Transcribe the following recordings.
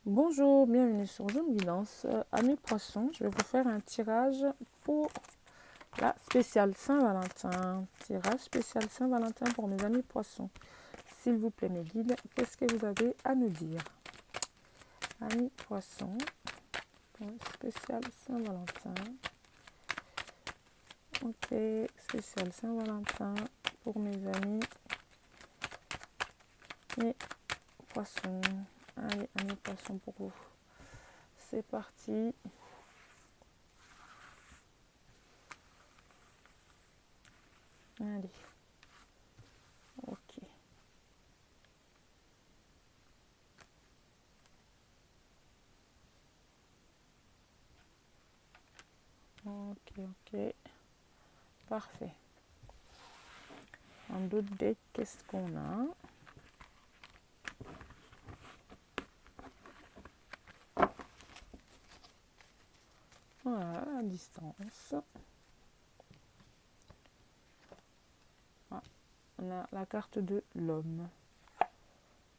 Bonjour, bienvenue sur Zone Guidance. Amis poissons, je vais vous faire un tirage pour la spéciale Saint-Valentin. Tirage spécial Saint-Valentin pour mes amis poissons. S'il vous plaît, mes guides, qu'est-ce que vous avez à nous dire? Amis poissons, pour le spécial Saint-Valentin. Ok, spécial Saint-Valentin pour mes amis et poissons. Allez, amis poissons pour vous. C'est parti. Allez. Ok. Ok. Parfait. En d'autres decks, qu'est-ce qu'on a? Voilà, à distance. Ah, on a la carte de l'homme.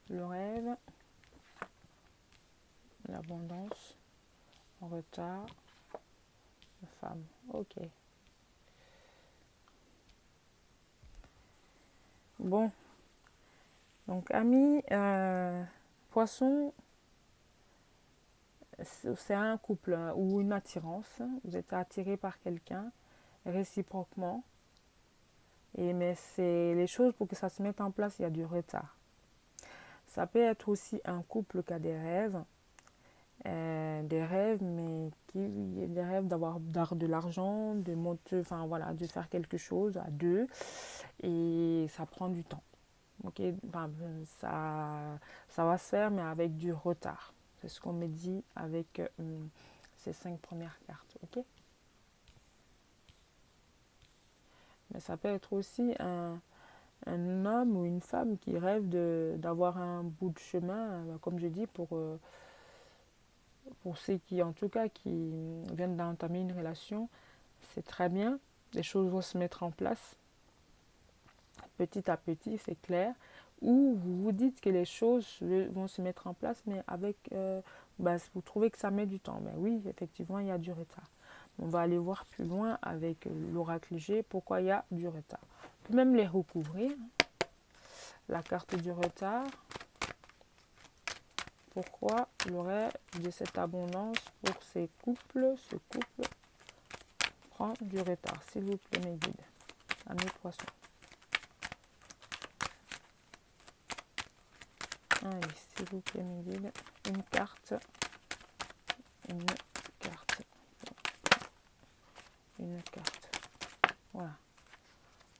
Le rêve, l'abondance, en retard, la femme. Ok. Bon, donc amis, poisson, c'est un couple ou une attirance. Vous êtes attiré par quelqu'un réciproquement. Mais c'est les choses pour que ça se mette en place, il y a du retard. Ça peut être aussi un couple qui a des rêves, mais des rêves d'avoir de l'argent, de monter, enfin voilà, de faire quelque chose à deux, et ça prend du temps. Ok, enfin, ça va se faire, mais avec du retard. C'est ce qu'on me dit avec ces 5 premières cartes. Ok, mais ça peut être aussi un homme ou une femme qui rêve d'avoir un bout de chemin, comme je dis, pour ceux qui, en tout cas, qui viennent d'entamer une relation. C'est très bien, les choses vont se mettre en place petit à petit, c'est clair. Ou vous vous dites que les choses vont se mettre en place, mais avec, vous trouvez que ça met du temps. Mais oui, effectivement, il y a du retard. On va aller voir plus loin avec l'oracle G pourquoi il y a du retard. On peut même les recouvrir. La carte du retard. Pourquoi il y aurait de cette abondance pour ces couples? Ce couple prend du retard. S'il vous plaît, mes guides. Amis poissons. Allez, s'il vous plaît, mes guides. Une carte. Une carte. Une carte. Voilà.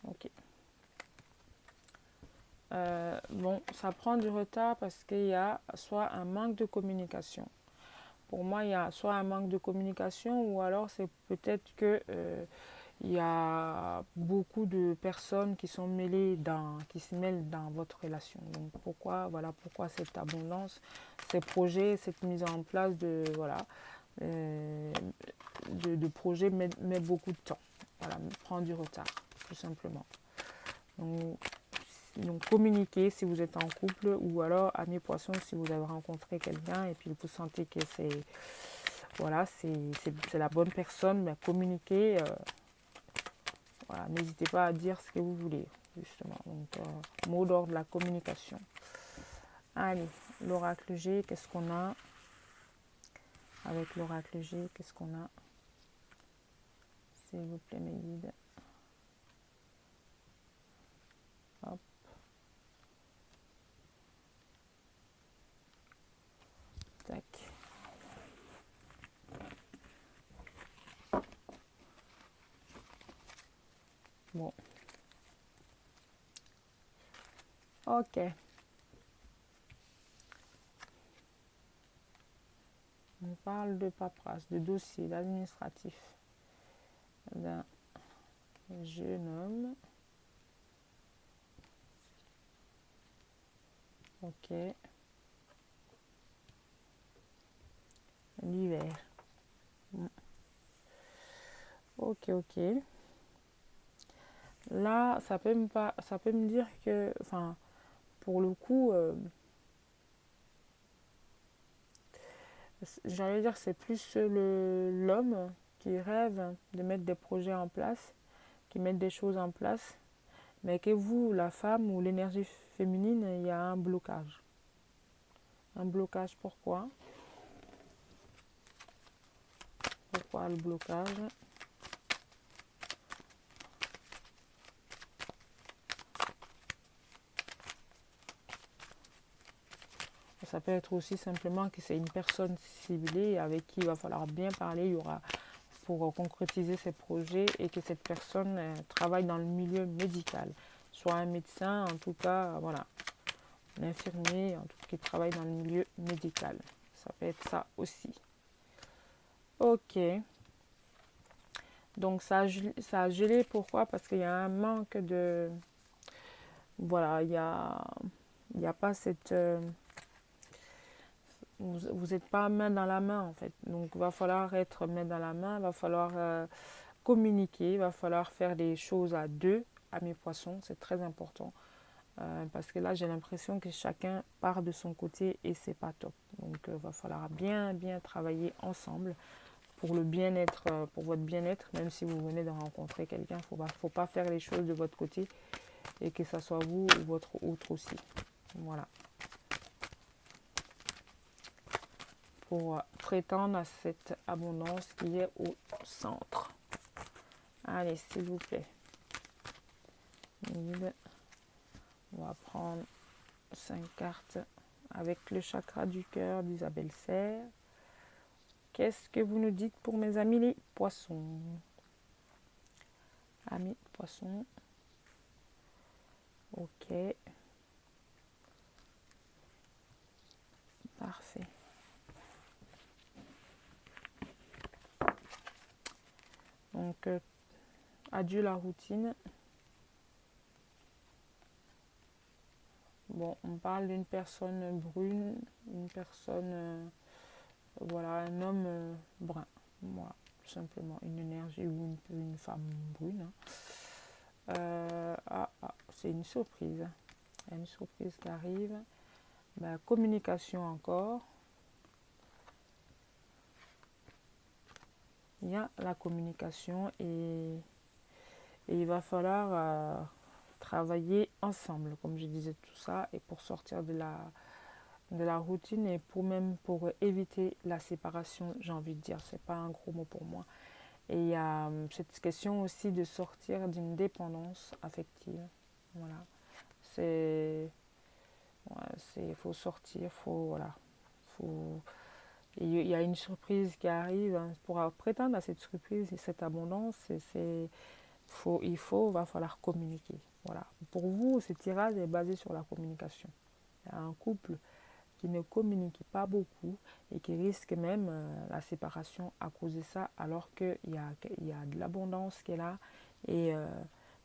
Ok. Bon, ça prend du retard parce qu'il y a soit un manque de communication. Pour moi, il y a soit un manque de communication ou alors c'est peut-être que il y a beaucoup de personnes qui sont qui se mêlent dans votre relation. Donc pourquoi cette abondance, ces projets, cette mise en place euh, de projets met beaucoup de temps. Voilà, prend du retard, tout simplement. Donc, communiquez si vous êtes en couple ou alors amis poissons si vous avez rencontré quelqu'un et puis vous sentez que c'est la bonne personne, mais communiquez. Voilà, n'hésitez pas à dire ce que vous voulez, justement. Donc, mot d'ordre de la communication. Allez, l'oracle G, qu'est-ce qu'on a? Avec l'oracle G, qu'est-ce qu'on a? S'il vous plaît, mes guides. Hop. Tac. Bon. Ok. On parle de paperasse, de dossier, d'administratif d'un jeune homme. Ok. L'hiver. Ok. Là, ça peut me dire que, enfin, pour le coup, j'allais dire, c'est plus l'homme qui rêve de mettre des projets en place, qui met des choses en place, mais que vous, la femme ou l'énergie féminine, il y a un blocage. Un blocage, pourquoi? Pourquoi le blocage? Ça peut être aussi simplement que c'est une personne ciblée avec qui il va falloir bien parler, il y aura pour concrétiser ses projets et que cette personne travaille dans le milieu médical, soit un médecin, en tout cas, voilà, un infirmier, en tout cas qui travaille dans le milieu médical. Ça peut être ça aussi. Ok. Donc ça a gelé, pourquoi? Parce qu'il y a un manque de... Voilà, il y a pas cette... vous n'êtes pas main dans la main en fait. Donc il va falloir être main dans la main, il va falloir communiquer, il va falloir faire des choses à deux, à mes poissons, c'est très important. Parce que là j'ai l'impression que chacun part de son côté et c'est pas top. Donc il va falloir bien travailler ensemble pour le bien-être, pour votre bien-être, même si vous venez de rencontrer quelqu'un, faut pas faire les choses de votre côté et que ça soit vous ou votre autre aussi. Voilà. Pour prétendre à cette abondance qui est au centre. Allez, s'il vous plaît. On va prendre 5 cartes avec le chakra du cœur d'Isabelle Serre. Qu'est-ce que vous nous dites pour mes amis les poissons? Amis poissons. Ok. Parfait. Donc, adieu la routine. Bon, on parle d'une personne brune, une personne, voilà, un homme brun. Voilà, tout simplement, une énergie ou une femme brune. C'est une surprise. Il y a une surprise qui arrive. Ben, communication encore. Il y a la communication et il va falloir travailler ensemble, comme je disais tout ça, et pour sortir de la routine et pour éviter la séparation, j'ai envie de dire, c'est pas un gros mot pour moi. Et il y a cette question aussi de sortir d'une dépendance affective. Voilà. Faut sortir, il y a une surprise qui arrive. Hein. Pour prétendre à cette surprise et cette abondance, va falloir communiquer. Voilà. Pour vous, ce tirage est basé sur la communication. Il y a un couple qui ne communique pas beaucoup et qui risque même la séparation à cause de ça, alors qu'il y a de l'abondance qui est là et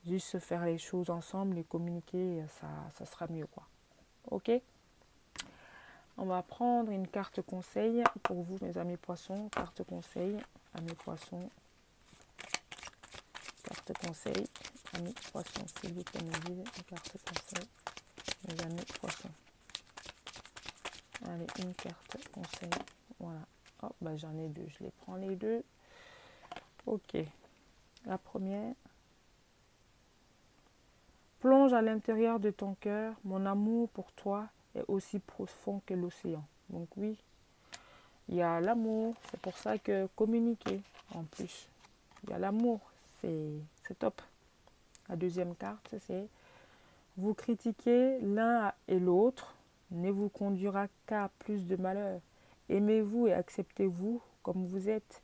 juste faire les choses ensemble et communiquer, ça sera mieux, quoi. Ok? On va prendre une carte conseil pour vous, mes amis poissons. Carte conseil, amis poissons. Carte conseil, amis poissons. S'il vous plaît, me dire une carte conseil, mes amis poissons. Allez, une carte conseil. Voilà. Oh, bah j'en ai deux. Je les prends les deux. Ok. La première. Plonge à l'intérieur de ton cœur. Mon amour pour toi est aussi profond que l'océan. Donc oui, il y a l'amour. C'est pour ça que communiquer en plus. Il y a l'amour. C'est top. La deuxième carte, c'est vous critiquer l'un et l'autre ne vous conduira qu'à plus de malheur. Aimez-vous et acceptez-vous comme vous êtes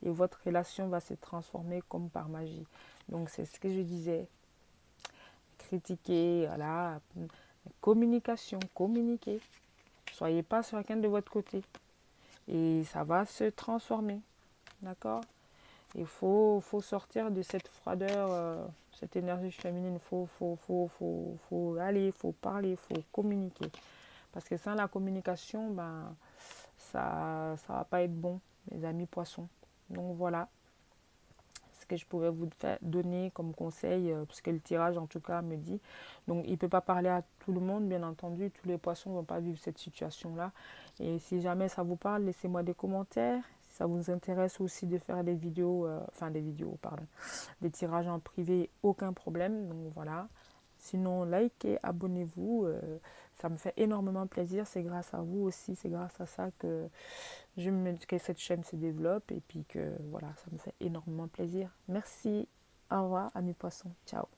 et votre relation va se transformer comme par magie. Donc c'est ce que je disais. Critiquer, voilà, communication, communiquer. Soyez pas chacun de votre côté et ça va se transformer. D'accord? Il faut sortir de cette froideur, cette énergie féminine. Il faut aller, il faut parler, il faut communiquer. Parce que sans la communication, ben, ça va pas être bon, mes amis poissons. Donc voilà ce que je pouvais vous donner comme conseil, parce que le tirage en tout cas me dit. Donc il ne peut pas parler à tout le monde, bien entendu, tous les poissons ne vont pas vivre cette situation-là. Et si jamais ça vous parle, laissez-moi des commentaires. Si ça vous intéresse aussi de faire des vidéos, pardon, des tirages en privé, aucun problème. Donc voilà. Sinon, likez, abonnez-vous. Ça me fait énormément plaisir. C'est grâce à vous aussi. C'est grâce à ça que cette chaîne se développe. Et puis que voilà, ça me fait énormément plaisir. Merci. Au revoir, amis poissons. Ciao.